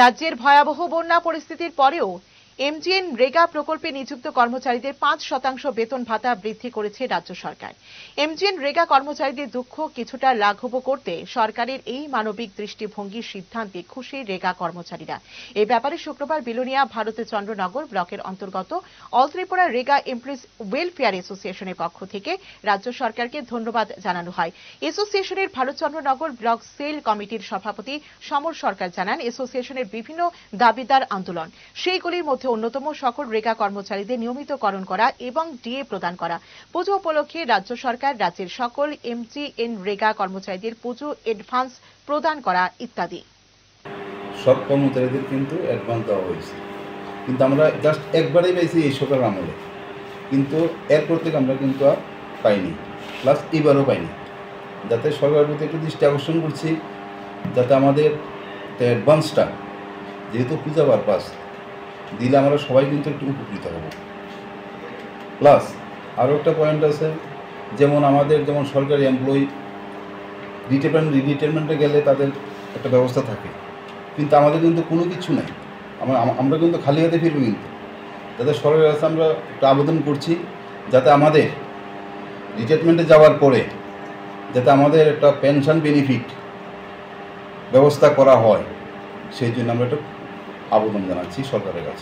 রাজ্যের ভয়াবহ বন্যা পরিস্থিতির পরেও এমজিএন রেগা প্রকল্পে নিযুক্ত কর্মচারীদের ৫% বেতন ভাতা বৃদ্ধি করেছে রাজ্য সরকার। এমজিএন রেগা কর্মচারীদের দুঃখ কিছুটা লাঘব করতে সরকারের এই মানবিক দৃষ্টিভঙ্গির সিদ্ধান্তে খুশি রেগা কর্মচারীরা। এই ব্যাপারে শুক্রবার বিলোনিয়া ভারতচন্দ্রনগর ব্লকের অন্তর্গত অল ত্রিপুরা রেগা এমপ্লয়িজ ওয়েলফেয়ার অ্যাসোসিয়েশনের পক্ষ থেকে রাজ্য সরকারকে ধন্যবাদ জানানো হয়। অ্যাসোসিয়েশনের ভারতচন্দ্রনগর ব্লক সেল কমিটির সভাপতি সমর সরকার জানান, অ্যাসোসিয়েশনের বিভিন্ন দাবিদার আন্দোলন, সেইগুলির মধ্যে অন্যতম সকল রেগা কর্মচারীদের নিয়মিতকরণ করা এবং ডিএ প্রদান করা। পুজো উপলক্ষে রাজ্য সরকার রাজ্যের সকল এমজিএন রেগা কর্মচারীদের পুজো অ্যাডভান্স প্রদান করা ইত্যাদি। সব কর্মচারীদের কিন্তু অ্যাডভান্স দেওয়া হয়েছে, কিন্তু আমরা জাস্ট একবারই পেয়েছি এই সরকার আমলে, কিন্তু এরপর থেকে আমরা কিন্তু আর পাইনি, প্লাস এবারও পাইনি। যাতে সরকারের প্রতি একটু দৃষ্টি আকর্ষণ করছি, যাতে আমাদের অ্যাডভান্সটা যেহেতু পূজা পারপাস দিলে আমরা সবাই কিন্তু একটু উপকৃত হব। প্লাস আরও একটা পয়েন্ট আছে, যেমন সরকারি এমপ্লয়ি রিটায়ারমেন্টে গেলে তাদের একটা ব্যবস্থা থাকে, কিন্তু আমাদের কিন্তু কোনো কিছু নেই। আমরা কিন্তু খালি হাতে ফিরবো, কিন্তু যাতে সরকারের কাছে আমরা একটা আবেদন করছি যাতে আমাদের রিটায়ারমেন্টে যাওয়ার পরে যাতে আমাদের একটা পেনশন বেনিফিট ব্যবস্থা করা হয়, সেই জন্য আমরা একটা আবেদন জানাচ্ছি সরকারের কাছে।